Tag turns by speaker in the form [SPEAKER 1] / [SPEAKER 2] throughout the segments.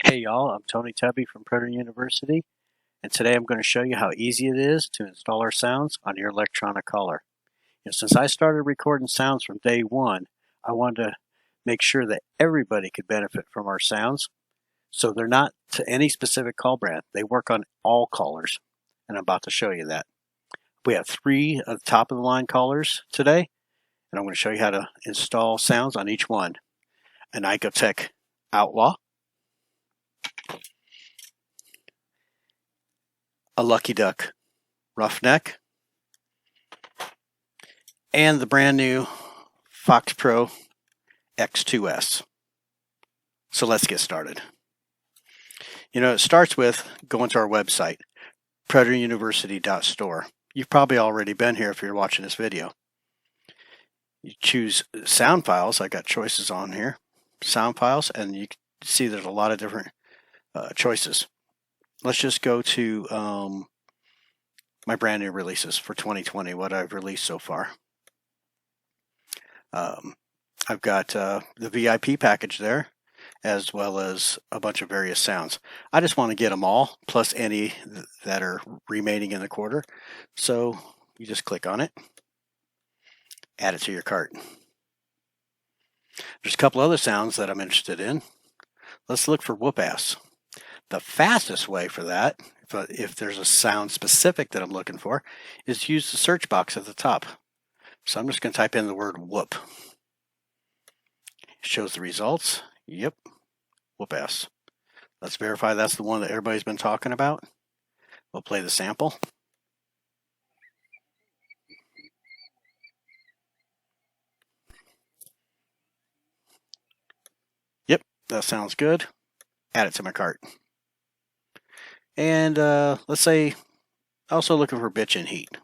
[SPEAKER 1] Hey y'all, I'm Tony Tebbe from Predator University, and today I'm going to show you how easy it is to install our sounds on your electronic caller. Since I started recording sounds from day one, I wanted to make sure that everybody could benefit from our sounds, so they're not to any specific call brand. They work on all callers, and I'm about to show you that. We have 3 of the top of the line callers today, and I'm going to show you how to install sounds on each one. An ICOtec Outlaw, a Lucky Duck Roughneck, and the brand new FoxPro X2s. So let's get started. It starts with going to our website, predatoruniversity.store. You've probably already been here if you're watching this video. You choose sound files. I got choices on here, sound files, and you can see there's a lot of different choices. Let's just go to my brand new releases for 2020, what I've released so far. I've got the VIP package there, as well as a bunch of various sounds. I just want to get them all, plus any that are remaining in the quarter. So you just click on it, add it to your cart. There's a couple other sounds that I'm interested in. Let's look for whoop-ass. The fastest way for that, if there's a sound specific that I'm looking for, is to use the search box at the top. So I'm just going to type in the word whoop. It shows the results. Yep, whoop-ass. Let's verify that's the one that everybody's been talking about. We'll play the sample. Yep, that sounds good. Add it to my cart. And let's say also looking for bitch and heat.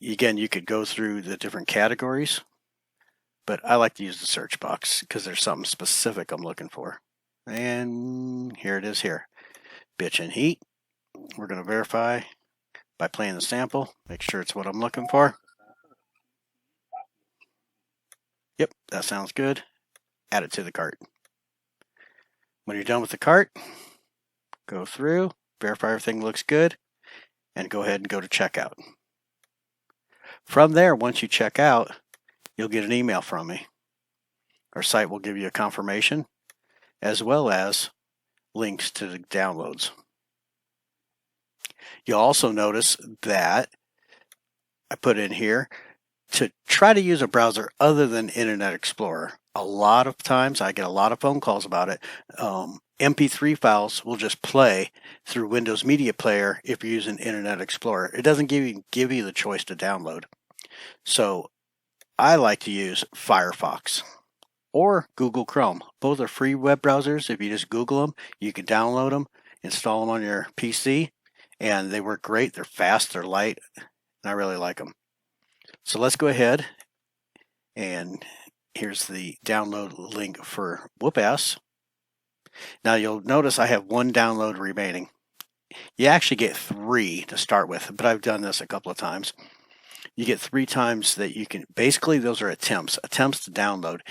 [SPEAKER 1] Again, you could go through the different categories, but I like to use the search box because there's something specific I'm looking for. And here it is here. Bitch and heat. We're going to verify by playing the sample, make sure it's what I'm looking for. Yep, that sounds good. Add it to the cart. When you're done with the cart, go through, verify everything looks good, and go ahead and go to checkout. From there, once you check out, you'll get an email from me. Our site will give you a confirmation, as well as links to the downloads. You'll also notice that I put in here to try to use a browser other than Internet Explorer. A lot of times I get a lot of phone calls about it. MP3 files will just play through Windows Media Player if you're using Internet Explorer. It doesn't give you the choice to download. So I like to use Firefox or Google Chrome. Both are free web browsers. If you just Google them, you can download them, install them on your PC, and they work great. They're fast, they're light, and I really like them. So let's go ahead, and here's the download link for whoop-ass. Now you'll notice I have 1 download remaining. You actually get 3 to start with, but I've done this a couple of times. You get 3 times that you can, basically those are attempts to download.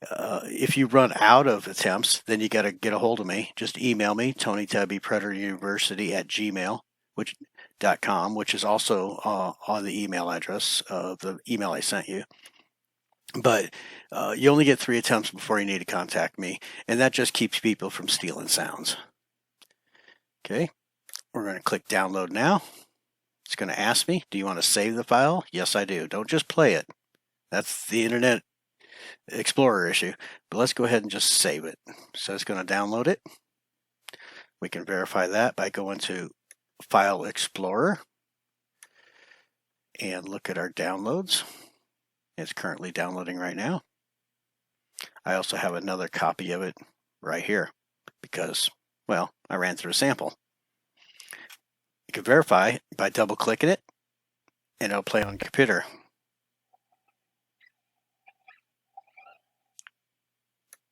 [SPEAKER 1] If you run out of attempts, then you got to get a hold of me. Just email me, Tony Tebbe, predatoruniversity@gmail.com, which is also on the email address of the email I sent you. But you only get 3 attempts before you need to contact me, and that just keeps people from stealing sounds. Okay, we're going to click download now. It's going to ask me, do you want to save the file? Yes, I do. Don't just play it. That's the Internet Explorer issue. But let's go ahead and just save it. So it's going to download it. We can verify that by going to File Explorer and look at our downloads. It's currently downloading right now. I also have another copy of it right here because, well, I ran through a sample. You can verify by double-clicking it, and it'll play on your computer.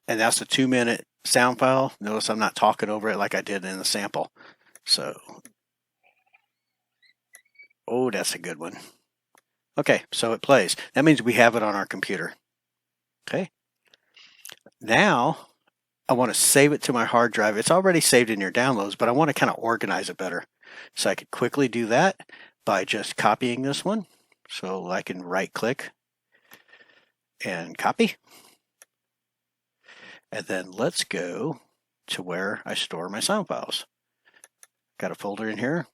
[SPEAKER 1] And that's a 2-minute sound file. Notice I'm not talking over it like I did in the sample. So, oh, that's a good one. Okay, so it plays. That means we have it on our computer. Okay. Now, I want to save it to my hard drive. It's already saved in your downloads, but I want to kind of organize it better. So I could quickly do that by just copying this one. So I can right click and copy. And then let's go to where I store my sound files. Got a folder in here.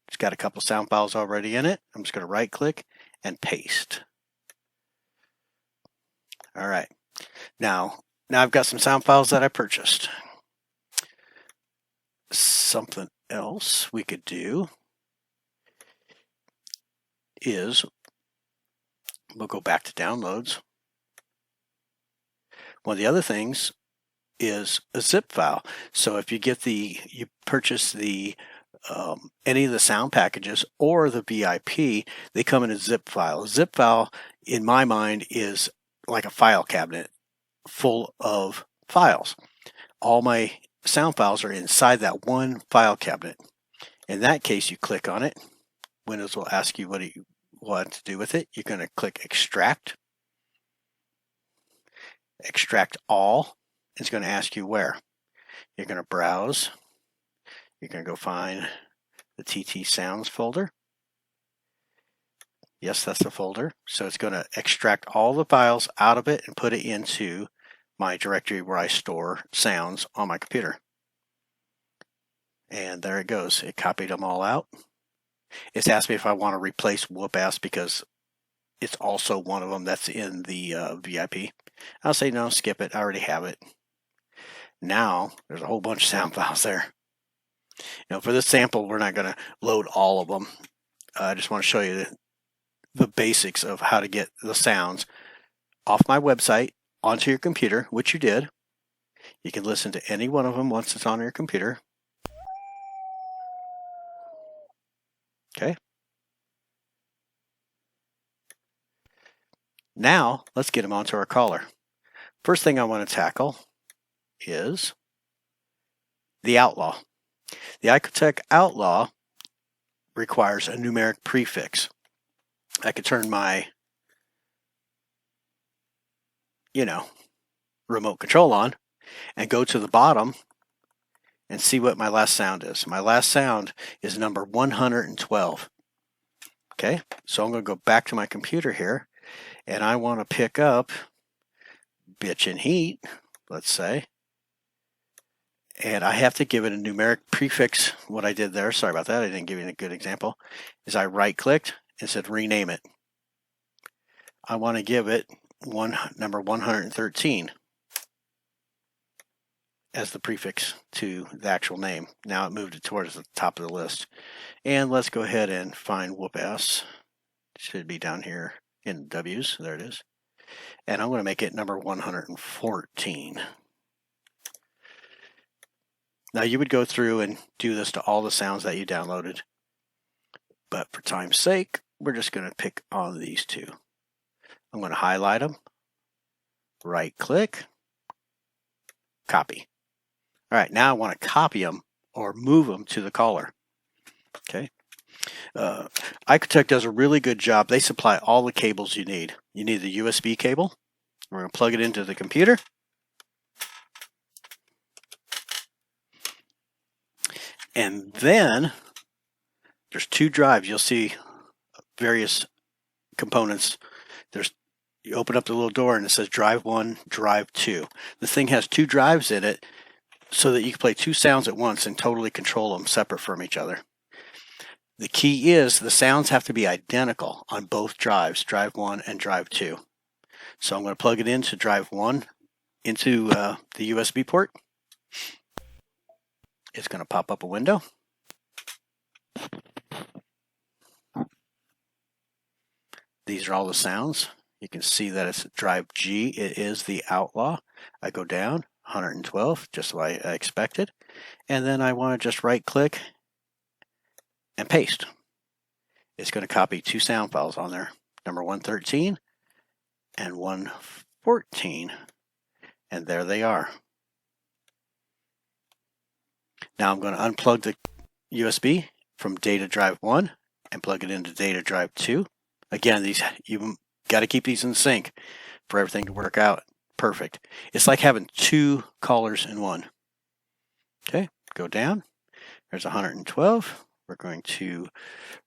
[SPEAKER 1] It's got a couple sound files already in it. I'm just going to right click and paste. All right. Now I've got some sound files that I purchased. Something else we could do is we'll go back to downloads. One of the other things is a zip file. So if you purchase the any of the sound packages or the VIP, they come in a zip file. A zip file, in my mind, is like a file cabinet full of files. All my sound files are inside that one file cabinet. In that case, you click on it. Windows will ask you what you want to do with it. You're going to click extract. Extract all. It's going to ask you where. You're going to browse. You're going to go find the TT Sounds folder. Yes, that's the folder. So it's going to extract all the files out of it and put it into my directory where I store sounds on my computer. And there it goes. It copied them all out. It's asked me if I want to replace whoop-ass because it's also one of them that's in the VIP. I'll say no, skip it. I already have it. Now, there's a whole bunch of sound files there. For this sample, we're not going to load all of them. I just want to show you the basics of how to get the sounds off my website onto your computer, which you did. You can listen to any one of them once it's on your computer. Okay. Now, let's get them onto our caller. First thing I want to tackle is the Outlaw. The ICOtec Outlaw requires a numeric prefix. I could turn my, remote control on and go to the bottom and see what my last sound is. My last sound is number 112. Okay, so I'm going to go back to my computer here and I want to pick up Bitch and Heat, let's say. And I have to give it a numeric prefix. What I did there, sorry about that, I didn't give you a good example, is I right-clicked and said rename it. I want to give it number 113 as the prefix to the actual name. Now it moved it towards the top of the list. And let's go ahead and find whoop-ass. It should be down here in W's. There it is. And I'm going to make it number 114. Now you would go through and do this to all the sounds that you downloaded. But for time's sake, we're just going to pick on these two. I'm going to highlight them, right click, copy. All right, now I want to copy them or move them to the caller. Okay. ICOtec does a really good job. They supply all the cables you need. You need the USB cable. We're going to plug it into the computer. And then there's two drives. You'll see various components. You open up the little door and it says drive 1, drive 2. The thing has two drives in it so that you can play two sounds at once and totally control them separate from each other. The key is the sounds have to be identical on both drives, drive 1 and drive 2. So I'm going to plug it into drive 1 into the USB port. It's going to pop up a window. These are all the sounds. You can see that it's drive G. It is the Outlaw. I go down 112, just like I expected. And then I want to just right click and paste. It's going to copy two sound files on there, number 113 and 114. And there they are. Now I'm going to unplug the USB from data drive 1 and plug it into data drive 2. Again, you got to keep these in sync for everything to work out perfect. It's like having two callers in one. Okay, go down. There's 112. We're going to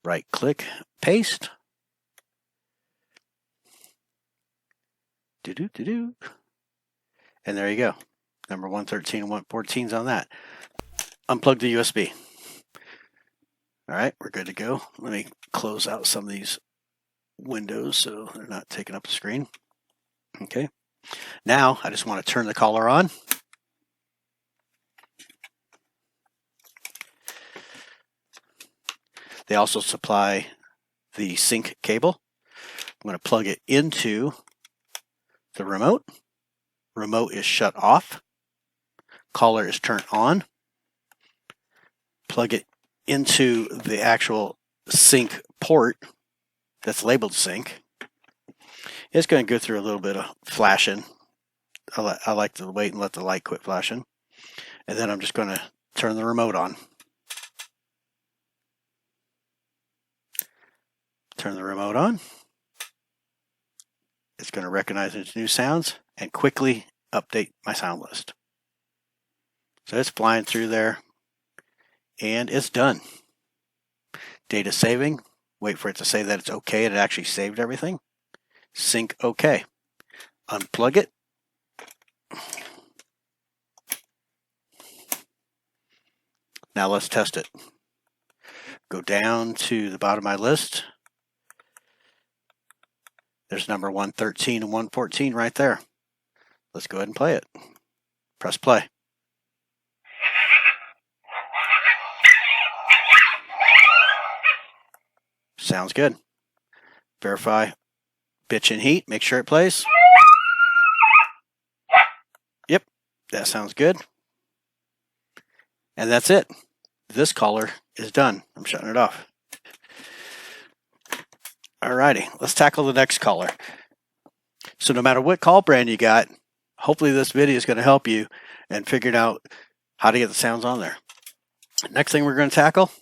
[SPEAKER 1] right click, paste. And there you go. Number 113 and 114 is on that. Unplug the USB. All right, we're good to go. Let me close out some of these windows so they're not taking up the screen. Okay. Now I just want to turn the caller on. They also supply the sync cable. I'm going to plug it into the remote. Remote is shut off. Caller is turned on. Plug it into the actual sync port that's labeled sync. It's going to go through a little bit of flashing. I like to wait and let the light quit flashing. And then I'm just going to turn the remote on. Turn the remote on. It's going to recognize its new sounds and quickly update my sound list. So it's flying through there and it's done. Data saving. Wait for it to say that it's okay and it actually saved everything. Sync okay. Unplug it. Now let's test it. Go down to the bottom of my list. There's number 113 and 114 right there. Let's go ahead and play it. Press play. Sounds good. Verify pitch and heat. Make sure it plays. Yep, that sounds good. And that's it. This caller is done. I'm shutting it off. Alrighty, let's tackle the next caller. So no matter what call brand you got, hopefully this video is going to help you and figuring out how to get the sounds on there. Next thing we're going to tackle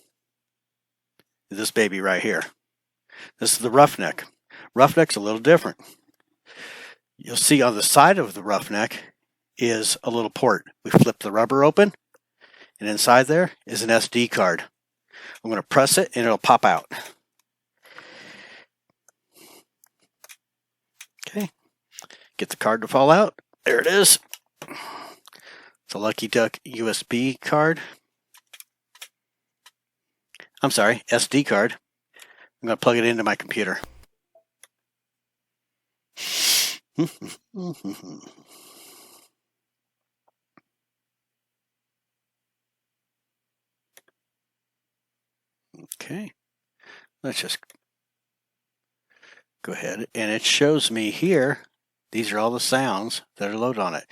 [SPEAKER 1] is this baby right here. This is the roughneck. Roughneck's a little different. You'll see on the side of the roughneck is a little port. We flip the rubber open, and inside there is an SD card. I'm going to press it, and it'll pop out. Okay, get the card to fall out. There it is. It's a Lucky Duck USB card. I'm sorry, SD card. I'm going to plug it into my computer. Okay, let's just go ahead, and it shows me here, these are all the sounds that are loaded on it.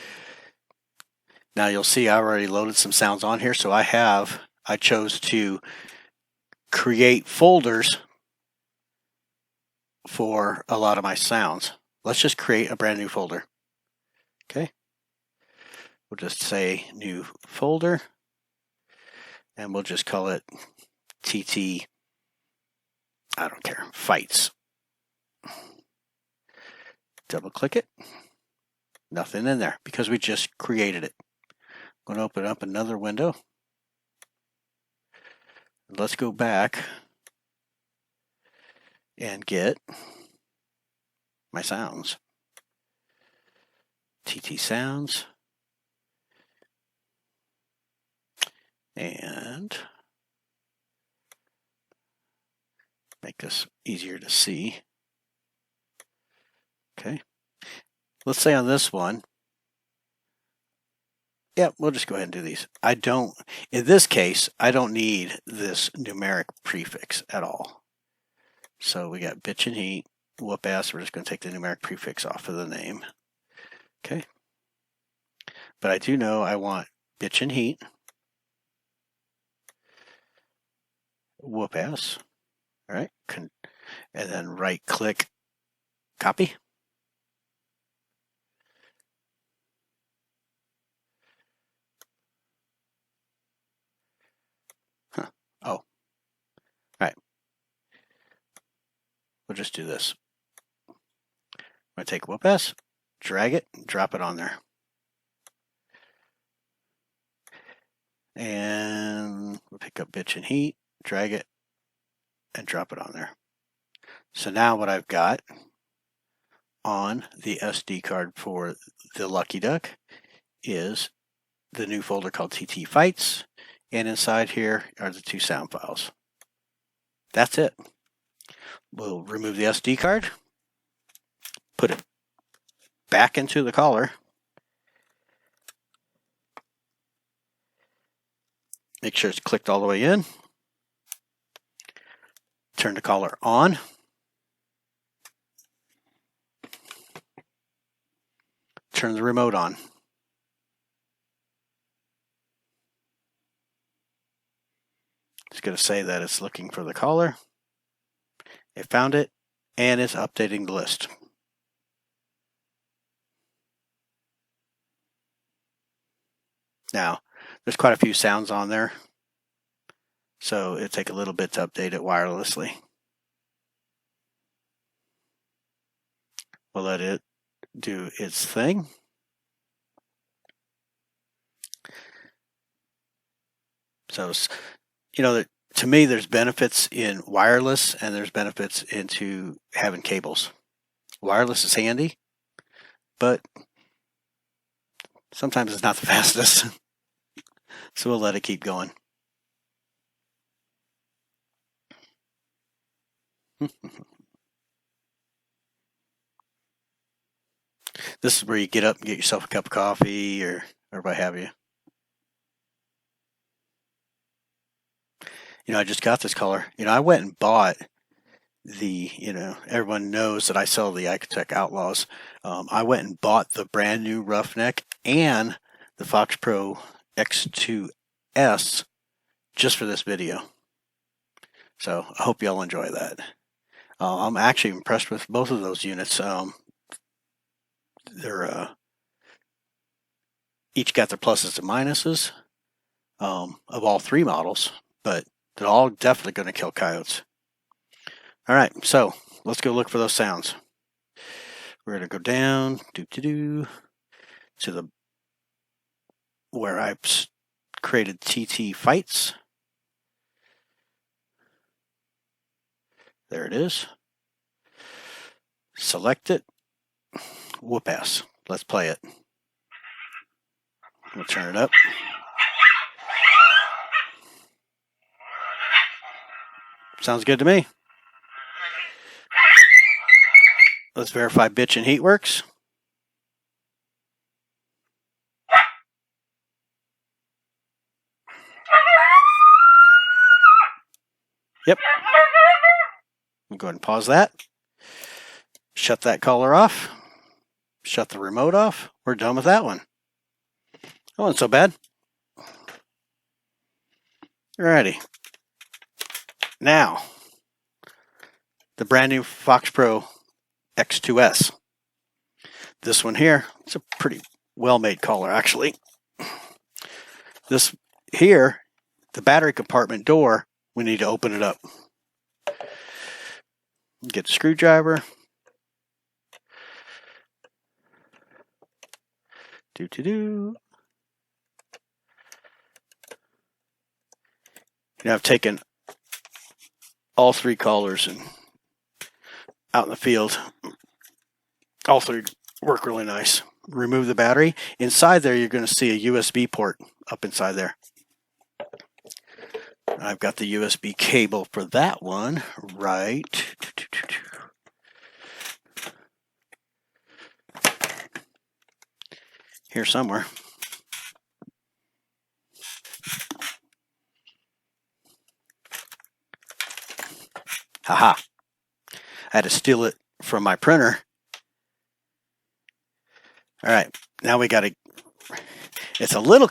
[SPEAKER 1] Now you'll see I already loaded some sounds on here, so I chose to create folders for a lot of my sounds. Let's just create a brand new folder. Okay, we'll just say new folder, and we'll just call it TT, I don't care, fights. Double click it. Nothing in there because we just created it. I'm going to open up another window. Let's go back and get my sounds. TT sounds. And make this easier to see. Okay. Let's say on this one, yeah, we'll just go ahead and do these. In this case, I don't need this numeric prefix at all. So we got bitch and heat, whoop ass. We're just going to take the numeric prefix off of the name. Okay. But I do know I want bitch and heat, whoop ass. All right. And then right click, copy. Oh, all right. We'll just do this. I'm going to take whoop ass, drag it, and drop it on there. And we'll pick up bitch and heat, drag it, and drop it on there. So now what I've got on the SD card for the Lucky Duck is the new folder called TT Fights, and inside here are the 2 sound files. That's it. We'll remove the SD card, put it back into the collar, make sure it's clicked all the way in, turn the collar on, turn the remote on. It's going to say that it's looking for the collar. It found it, and it's updating the list. Now, there's quite a few sounds on there, so it'll take a little bit to update it wirelessly. We'll let it do its thing. So, you know, to me, there's benefits in wireless and there's benefits into having cables. Wireless is handy, but sometimes it's not the fastest. So we'll let it keep going. This is where you get up and get yourself a cup of coffee or what have you. You know, I just got this color. You know, I went and bought the, you know, everyone knows that I sell the ICOtec Outlaws. I went and bought the brand new Roughneck and the FoxPro X2s just for this video. So I hope y'all enjoy that. I'm actually impressed with both of those units. They're each got their pluses and minuses of all 3 models, but they're all definitely going to kill coyotes. All right, so let's go look for those sounds. We're going to go down to the where I've created TT Fights. There it is. Select it. Whoop-ass. Let's play it. We'll turn it up. Sounds good to me. Let's verify bitch and heat works. Yep. We'll go ahead and pause that. Shut that collar off. Shut the remote off. We're done with that one. That wasn't so bad. Alrighty. Now, the brand new FoxPro X2s. This one here, it's a pretty well-made collar, actually. This here, the battery compartment door, we need to open it up. Get the screwdriver. You know, I've taken all 3 collars and out in the field. All 3 work really nice. Remove the battery. Inside there, you're going to see a USB port up inside there. I've got the USB cable for that one right here somewhere. Haha. I had to steal it from my printer. All right, now we got to. It's a little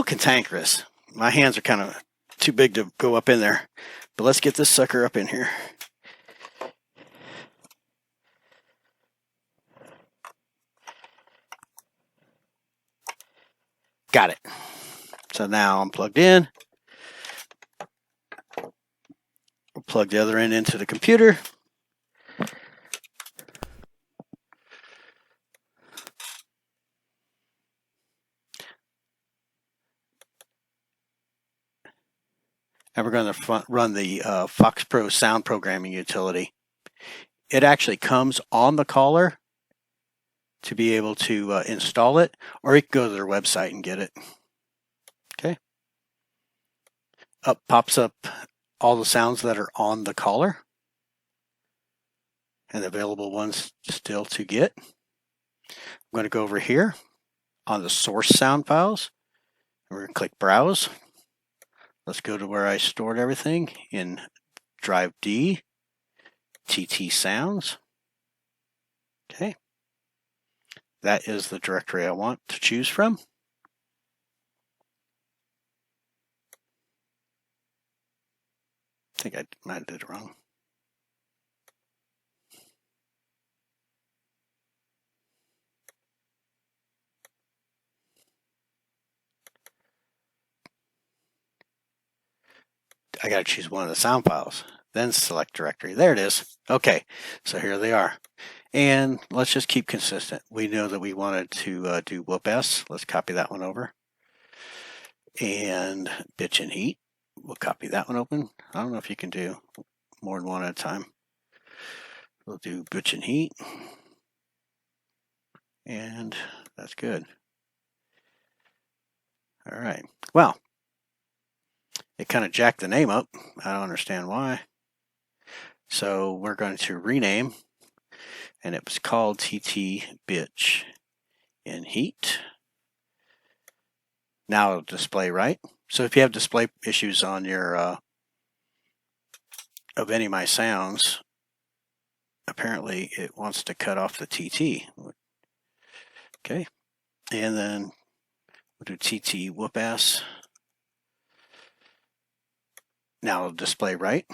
[SPEAKER 1] cantankerous. My hands are kind of too big to go up in there, but let's get this sucker up in here. Got it. So now I'm plugged in. We'll plug the other end into the computer. and we're going to run the FoxPro sound programming utility. It actually comes on the caller to be able to install it, or you can go to their website and get it. Okay. Up pops up all the sounds that are on the caller and available ones still to get. I'm going to go over here on the source sound files. We're going to click Browse. Let's go to where I stored everything in Drive D, TT Sounds. Okay. That is the directory I want to choose from. I think I might have did it wrong. I got to choose one of the sound files, then select directory. There it is. Okay, so here they are. And let's just keep consistent. We know that we wanted to do whoop S. Let's copy that one over. And bitch and heat. We'll copy that one open. I don't know if you can do more than one at a time. We'll do bitch and heat. And that's good. All right. Well, it kind of jacked the name up. I don't understand why. So we're going to rename, and it was called TT Bitch in Heat. Now it'll display right. So if you have display issues on your of any of my sounds, apparently it wants to cut off the TT. Okay, and then we'll do TT whoop ass. Now it'll display right.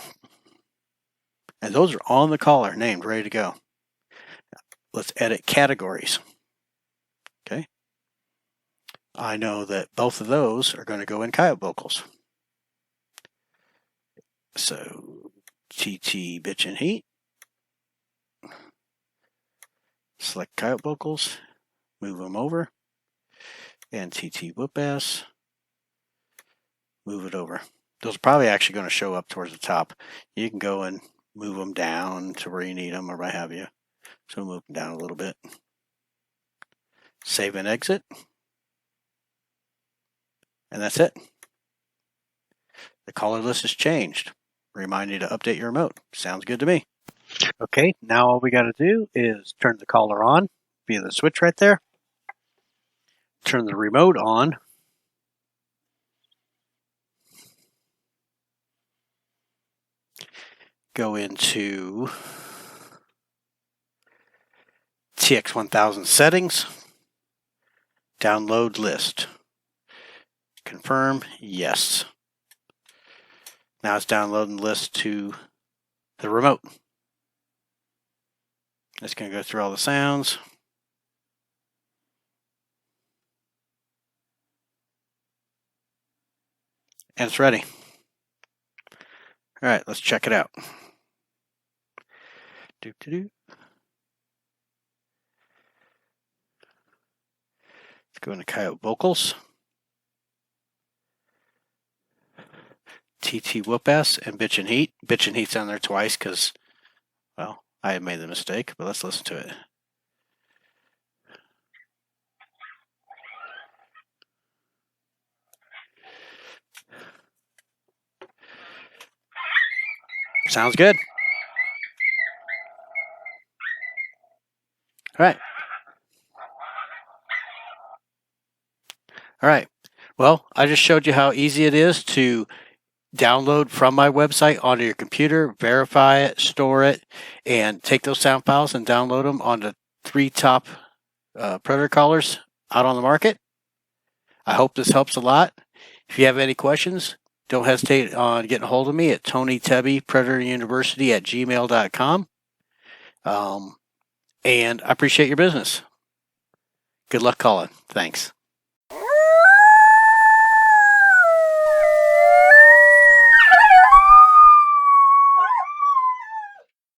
[SPEAKER 1] And those are on the caller, named, ready to go. Let's edit categories. Okay. I know that both of those are going to go in coyote vocals. So TT bitch and heat. Select coyote vocals, move them over, and TT whoop ass, move it over. Those are probably actually going to show up towards the top. You can go and move them down to where you need them or what have you. So move them down a little bit. Save and exit. And that's it. The caller list has changed. Remind you to update your remote. Sounds good to me. Okay, now all we got to do is turn the caller on via the switch right there. Turn the remote on. Go into TX1000 settings. Download list. Confirm, yes. Now it's downloading the list to the remote. It's going to go through all the sounds. And it's ready. All right, let's check it out. Let's go into Coyote Vocals. TT Whoop Ass and Bitch and Heat. Bitch and Heat's on there twice because, well, I made the mistake, but let's listen to it. Sounds good. All right. All right. Well, I just showed you how easy it is to download from my website onto your computer, verify it, store it, and take those sound files and download them on the 3 top predator collars out on the market. I hope this helps a lot. If you have any questions, don't hesitate on getting a hold of me at TonyTebbe, PredatorUniversity@gmail.com. And I appreciate your business. Good luck calling. Thanks.